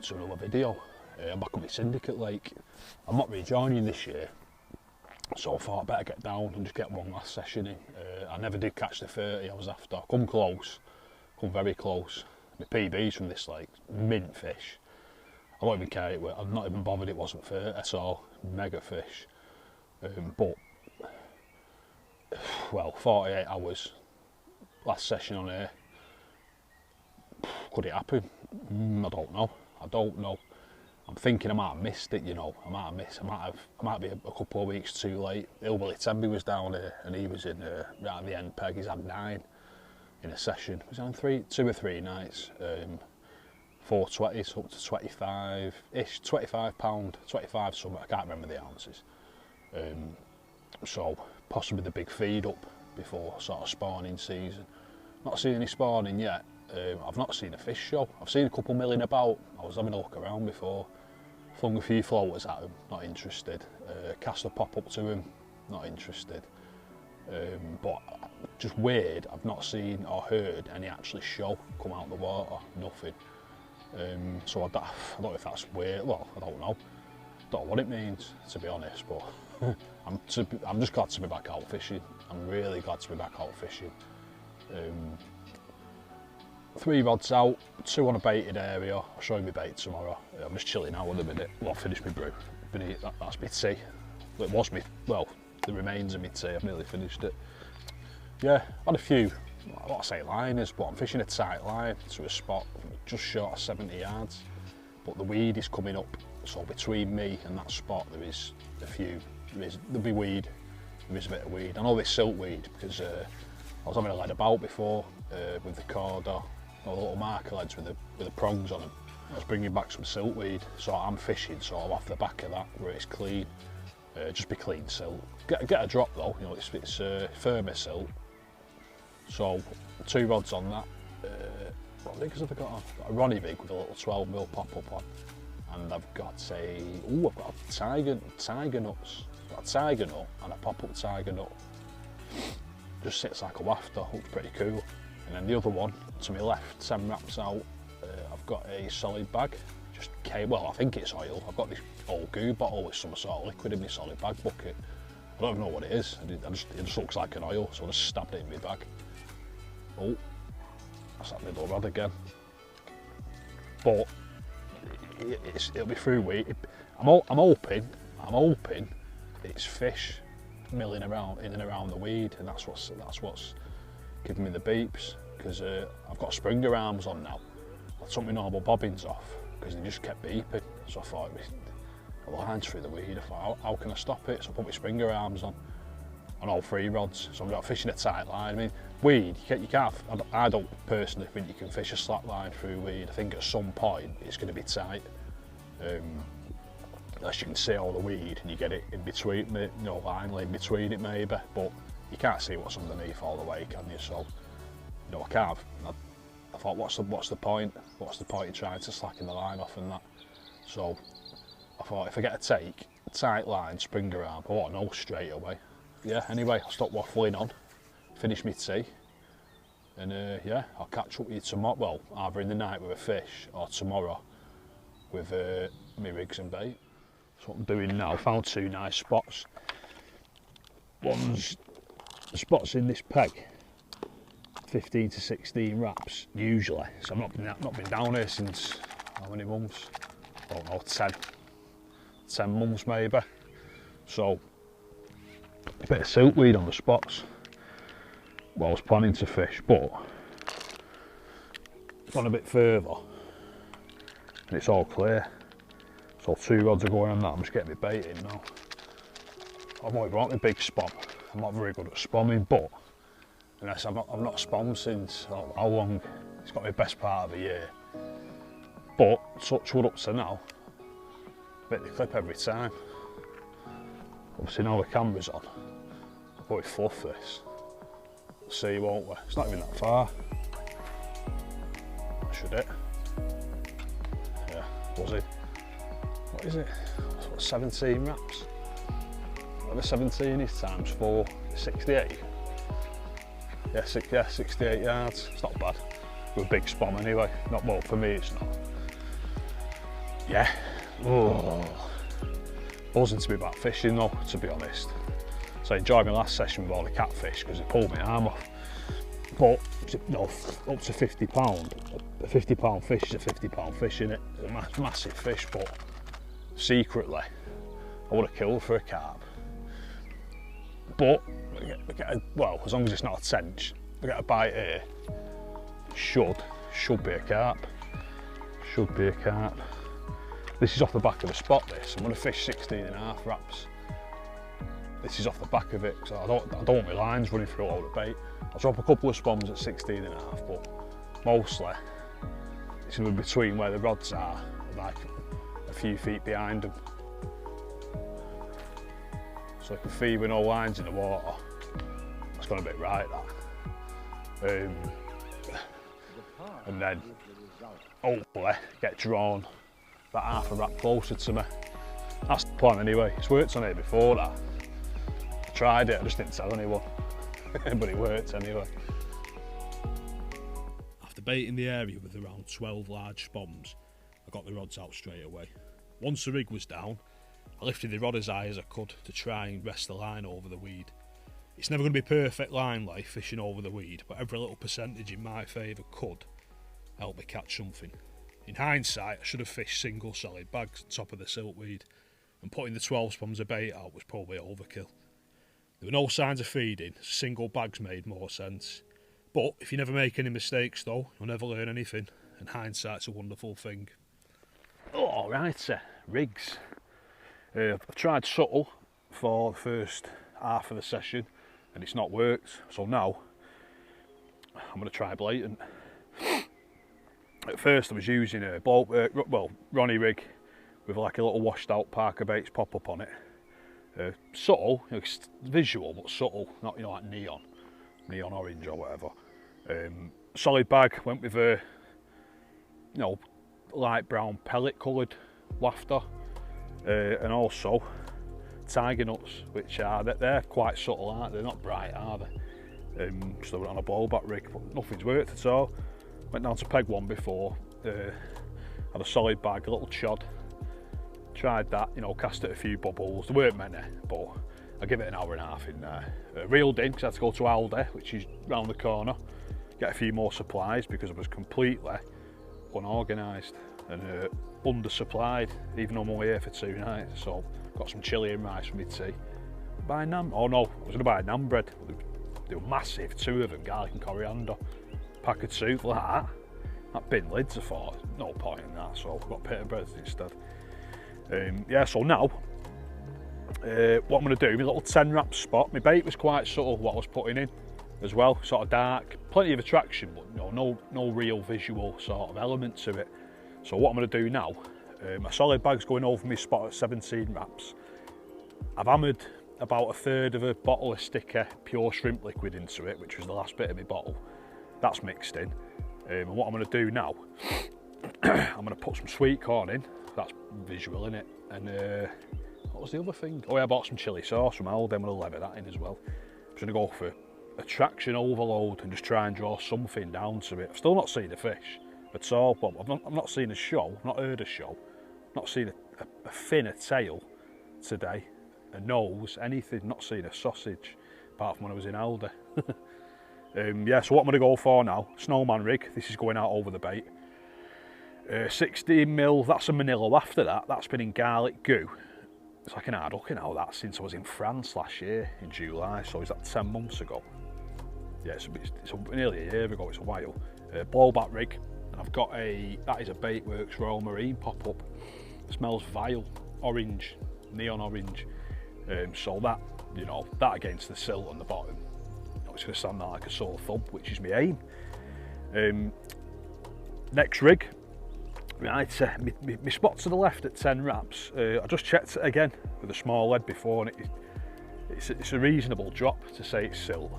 to another video. I'm back on my syndicate lake. I'm not rejoining this year, so I thought I'd better get down and just get one last session in. I never did catch the 30 I was after. I come close, come very close. My PB's from this lake, mint fish. I don't even care, I'm not even bothered it wasn't 30, so mega fish. But, well, 48 hours, last session on here. Could it happen? I don't know. I'm thinking I might have missed it, you know. I might be a couple of weeks too late. Hillbilly Temby was down here and he was in right at the end peg. He's had 9 in a session. He was on 2 or 3 nights. 420s up to 25-ish, £25, 25 something. I can't remember the ounces. So possibly the big feed up before sort of spawning season. Not seen any spawning yet. I've not seen a fish show. I've seen a couple milling about. I was having a look around before. Flung a few floaters at him, not interested. Cast a pop up to him, not interested. But just weird, I've not seen or heard any actually show come out of the water, nothing. So I don't know if that's weird, well, I don't know. Don't know what it means, to be honest, but I'm just glad to be back out fishing. I'm really glad to be back out fishing. 3 rods out, 2 on a baited area. I'll show you my bait tomorrow. I'm just chilling out at a minute. Well, I've finished my brew. That's my tea. It was me, well, the remains of my tea. I've nearly finished it. Yeah, had a few, I don't say liners, but I'm fishing a tight line to a spot just short of 70 yards. But the weed is coming up, so between me and that spot there is a few, there'll be weed, there is a bit of weed. I know there's siltweed because I was having a lead about before with the cord or little marker leads with the prongs on them. I was bringing back some siltweed, so I'm fishing sort of off the back of that where it's clean, just be clean silt. Get a drop though, you know, it's firmer silt. So 2 rods on that. What riggers have I got on? I've got a Ronnie rig with a little 12mm pop up on, and I've got I've got a tiger nuts. I've got a tiger nut and a pop up tiger nut. Just sits like a wafter, looks pretty cool. And then the other one to my left, 10 wraps out, I've got a solid bag, just well, I think it's oil. I've got this old goo bottle with some sort of liquid in my solid bag bucket. I don't even know what it is. It just looks like an oil, so I just stabbed it in my bag. Oh, that's that middle rod again. But it'll be through week. I'm hoping it's fish milling around in and around the weed, and that's what's giving me the beeps, because I've got Springer arms on now. I took my normal bobbins off because they just kept beeping, so I thought the line's through the weed. I thought, how can I stop it? So I put my Springer arms on all 3 rods, so I'm not fishing a tight line. I mean, weed, you can't, I don't personally think you can fish a slack line through weed. I think at some point it's going to be tight. Unless you can see all the weed and you get it in between, you know, line in between it maybe, but you can't see what's underneath all the way, can you? So, you know, I can't. I thought, what's the point? What's the point in trying to slacken the line off and that? So, I thought if I get a tight line, Springer arm, I want to know straight away. Yeah, anyway, I'll stop waffling on, finish my tea, and yeah, I'll catch up with you tomorrow, well, either in the night with a fish or tomorrow with my rigs and bait. That's what I'm doing now. I found 2 nice spots. One's the spots in this peg, 15 to 16 wraps usually. So I've not been down here since how many months? I don't know, 10 months maybe. So a bit of siltweed on the spots. Well, I was planning to fish, but gone a bit further and it's all clear. So 2 rods are going on that. I'm just getting my bait in now. I've not brought my big spom. I'm not very good at spomming, but unless I've not spommed since how long? It's got to be the best part of a year. But touch wood up to now, I bet the clip every time. Obviously now the camera's on. I'll probably fluff this. We'll see, won't we? It's not even that far. That should it. Yeah, buzzing. What is it? What, 17 wraps? Whatever 17 is times 4, 68. Yeah, 68 yards. It's not bad. With a big spom anyway. Not well for me, it's not. yeah, buzzing to be back fishing though, to be honest. So I enjoyed my last session with all the catfish because it pulled my arm off. But no, up to £50, a £50 fish is a £50 fish, isn't it? It's a massive fish, but secretly I would have killed for a carp. But well, as long as it's not a tench, I get a bite here. Should be a carp. Should be a carp. This is off the back of the spot. This I'm going to fish 16.5 wraps. This is off the back of it, so I don't want my lines running through a load of bait. I'll drop a couple of spawns at 16.5, but mostly it's going to be between where the rods are, like a few feet behind them. So I can feed with no lines in the water. That's gone a bit right, that. And then hopefully get drawn about half a wrap closer to me. That's the plan anyway. It's worked on it before that. I tried it, I just didn't tell anyone. But it worked anyway. After baiting the area with around 12 large spawns, I got the rods out straight away. Once the rig was down, I lifted the rod as high as I could to try and rest the line over the weed. It's never going to be perfect line life fishing over the weed, but every little percentage in my favour could help me catch something. In hindsight, I should have fished single solid bags on top of the siltweed, and putting the 12 spawns of bait out was probably overkill. There were no signs of feeding, so single bags made more sense. But if you never make any mistakes though, you'll never learn anything, and hindsight's a wonderful thing. Alright, rigs. I've tried subtle for the first half of the session and it's not worked, so now I'm going to try blatant. At first I was using a Ronnie rig with like a little washed out Parker Baits pop up on it. Subtle, you know, visual but subtle, not, you know, like neon orange or whatever. Solid bag, went with a, you know, light brown pellet coloured wafter, and also tiger nuts, which are, they're quite subtle, aren't they? They're not bright, are they? So they went on a blowback rig, but nothing's worked at all. Went down to peg one before, had a solid bag, a little chod. Tried that, you know, cast it a few bubbles. There weren't many, but I give it an hour and a half in there. Reeled in because I had to go to Aldi, which is round the corner, get a few more supplies because I was completely unorganised and undersupplied, even though I'm only here for 2 nights. So got some chilli and rice for me tea. Buy naan, oh no, I was going to buy a naan bread. They were massive, 2 of them, garlic and coriander. Pack of 2 like that. That bin lids, I thought, no point in that, so I've got pita bread instead. Yeah, so now, what I'm going to do, my little 10 wrap spot, my bait was quite subtle what I was putting in as well, sort of dark, plenty of attraction, but you know, no real visual sort of element to it. So what I'm going to do now, my solid bag's going over my spot at 17 wraps. I've hammered about 1/3 of a bottle of sticker pure shrimp liquid into it, which was the last bit of my bottle. That's mixed in. And what I'm going to do now, I'm going to put some sweet corn in. That's visual, innit? And what was the other thing? Oh yeah, I bought some chilli sauce from Aldi. I'm going to lever that in as well. I'm just going to go for attraction overload and just try and draw something down to it. I've still not seen a fish at all. But I've not seen a show, I've not heard a show, I've not seen a fin, a tail today, a nose, anything. Not seen a sausage apart from when I was in Aldi. Yeah, so what I'm going to go for now, snowman rig. This is going out over the bait. 16mm, that's a Manila after that. That's been in garlic goo. It's like an hard looking now, that, since I was in France last year in July. So is that 10 months ago? Yeah, it's nearly a year ago, it's a while. Blowback rig, and I've got that is a Baitworks Royal Marine pop-up. Smells vile, orange, neon orange. So that, you know, that against the silt on the bottom, you know, it's going to stand there like a sore thumb, which is my aim. Next rig. Right, my spot to the left at 10 wraps, I just checked it again with a small lead before, and it's a reasonable drop to say it's silt.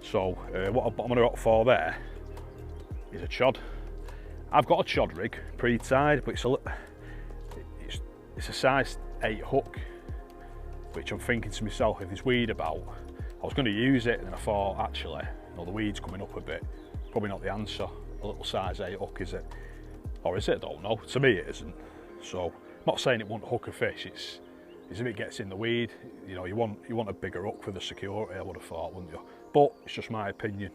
So what I'm going to opt for there is a chod. I've got a chod rig pre-tied, but it's a size 8 hook, which I'm thinking to myself, if there's weed about, I was going to use it, and then I thought, actually, you know, the weed's coming up a bit, probably not the answer. A little size 8 hook, is it? Or is it? I don't know. To me it isn't. So I'm not saying it won't hook a fish, it's if it gets in the weed, you know, you want a bigger hook for the security, I would have thought, wouldn't you? But it's just my opinion.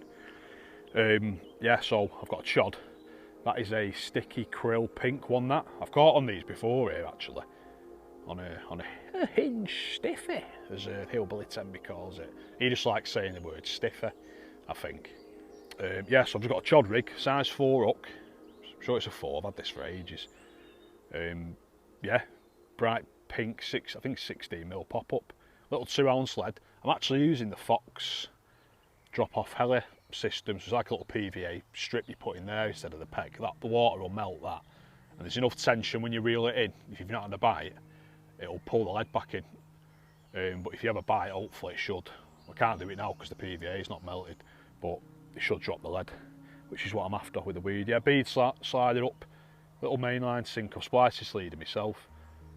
Yeah, so I've got a chod. That is a sticky krill pink one that. I've caught on these before here actually. On a hinge stiffy, as Hillbilly Temby calls it. He just likes saying the word stiffy, I think. Yeah, so I've just got a chod rig, size 4 hook. I'm sure it's a 4, I've had this for ages. Yeah, bright pink, I think 16mm pop-up. Little 2-ounce lead. I'm actually using the Fox drop-off heli system, so it's like a little PVA strip you put in there instead of the peg. The water will melt that. And there's enough tension when you reel it in, if you've not had a bite, it'll pull the lead back in. But if you have a bite, hopefully it should. I can't do it now because the PVA is not melted, but it should drop the lead, which is what I'm after with the weed. Yeah, bead slider up, little mainline sinker, splice this leader myself.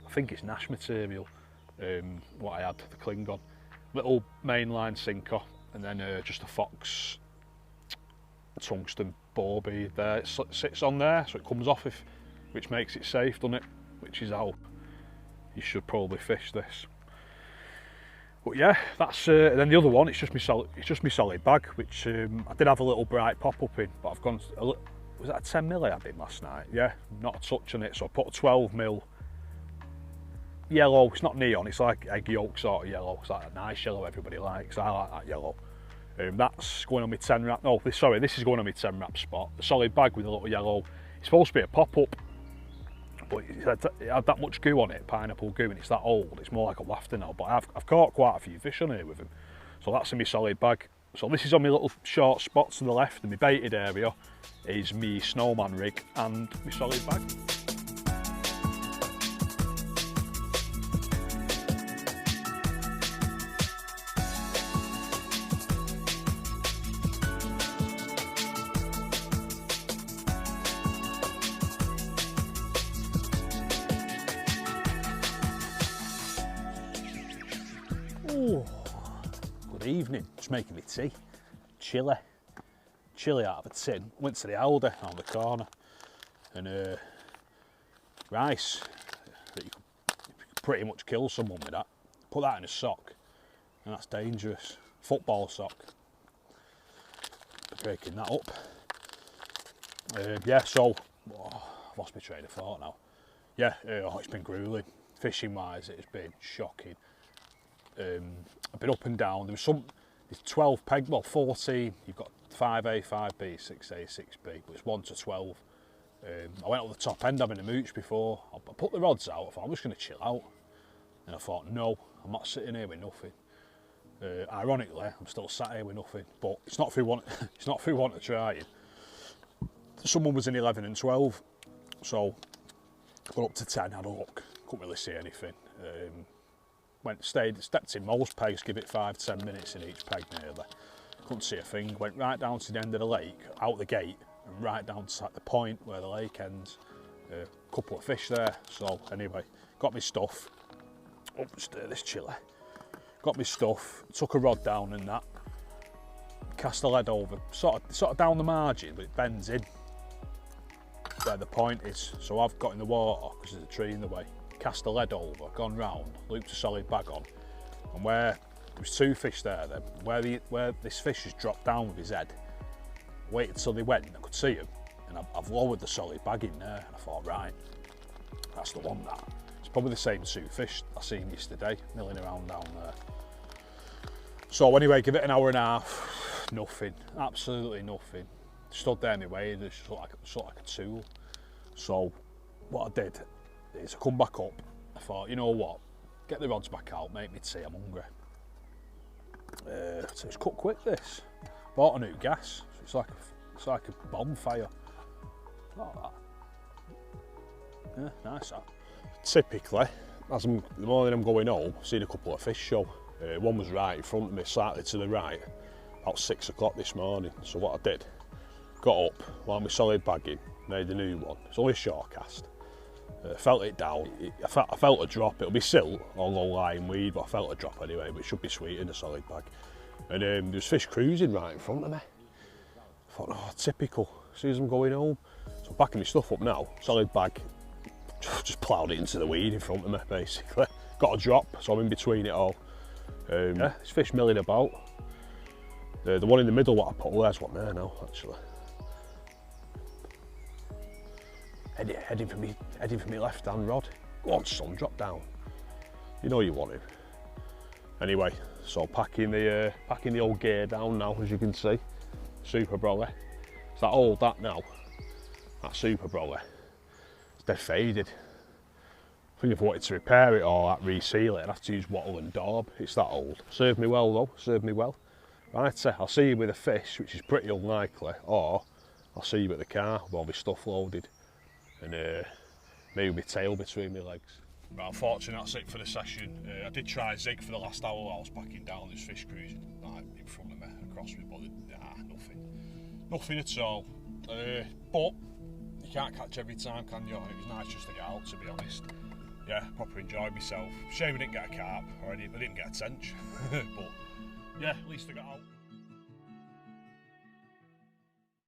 I think it's Nash material, what I had, the Klingon. Little mainline sinker, and then just a Fox tungsten bore bead there. It sits on there, so it comes off, which makes it safe, doesn't it? Which is how you should probably fish this. But yeah, that's then the other one. It's just my solid bag, which I did have a little bright pop up in, but I've gone. Was that a 10mm I did last night? Yeah, not a touch on it. So I put a 12mm yellow. It's not neon. It's like egg yolk sort of yellow. It's like a nice yellow everybody likes. I like that yellow. That's going on my 10 wrap. No, sorry, this is going on my 10 wrap spot. The solid bag with a little yellow. It's supposed to be a pop up. But it had that much goo on it, pineapple goo, and it's that old. It's more like a wafter now, but I've caught quite a few fish on here with them. So that's in my solid bag. So this is on my little short spots to the left, and my baited area is my snowman rig and my solid bag. Ooh, good evening, just making me tea. Chilli out of a tin. Went to the Aldi on the corner, and rice that you could pretty much kill someone with that. Put that in a sock, and that's dangerous. Football sock. Breaking that up. Yeah, so I've lost my train of thought now. Yeah, it's been grueling. Fishing wise, it's been shocking. I've been up and down. There's 12 peg, well 14. You've got 5A, 5B, 6A, 6B, but it's 1 to 12. I went up the top end having a mooch before. I put the rods out. I thought I'm just going to chill out, and I thought no, I'm not sitting here with nothing. Ironically, I'm still sat here with nothing, but it's not through want. It's not through want of trying. Someone was in 11 and 12, so I got up to 10. Had a look, couldn't really see anything. Stepped in most pegs, give it 5-10 minutes in each peg nearly. Couldn't see a thing. Went right down to the end of the lake, out the gate, and right down to the point where the lake ends. A couple of fish there. So anyway, got my stuff. Stir this chili. Got my stuff. Took a rod down and that. Cast the lead over, sort of down the margin, but it bends in where the point is. So I've got in the water because there's a tree in the way. Cast the lead over, gone round, looped a solid bag on, and where there was 2 fish there then, where this fish has dropped down with his head, waited till they went, I could see him, and I've lowered the solid bag in there, and I thought, right, that's the one that. It's probably the same 2 fish I seen yesterday, milling around down there. So anyway, give it an hour and a half, nothing, absolutely nothing. Stood there in my way, just sort of like a tool. So what I did is I come back up, I thought, you know what, get the rods back out, make me tea, I'm hungry. So it's cut quick this. Bought a new gas, so it's like a bonfire. Like that. Yeah, nice that. Typically, the morning I'm going home, I've seen a couple of fish show. One was right in front of me, slightly to the right, about 6 o'clock this morning. So what I did, got up, wound my solid bag in, made a new one. It's only a short cast. Felt it down. I felt a drop. It'll be silt or low-lying weed, but I felt a drop anyway. But it should be sweet in a solid bag. And there was fish cruising right in front of me. I thought, oh, typical. As soon as I'm going home, so I'm packing my stuff up now. Solid bag, just ploughed it into the weed in front of me, basically. Got a drop, so I'm in between it all. Yeah, this fish milling about. The one in the middle, what I put, there's one there now, actually. Heading for me left-hand rod. Go on, son, drop down. You know you want him. Anyway, so packing the old gear down now, as you can see. Super brolly. It's that old, that now. That super brolly. It's dead faded. I think if I wanted to repair it or like, reseal it, I'd have to use wattle and daub. It's that old. Served me well though, served me well. Right, I'll see you with a fish, which is pretty unlikely, or I'll see you at the car with all my stuff loaded and maybe my tail between my legs. Right, unfortunately that's it for the session. I did try zig for the last hour while I was packing down. This fish cruising right in front of me, across me, but nothing at all. But you can't catch every time, can you? And it was nice just to get out, to be honest. Yeah, proper enjoyed myself. Shame I didn't get a carp, or I didn't get a tench. But yeah, at least I got out.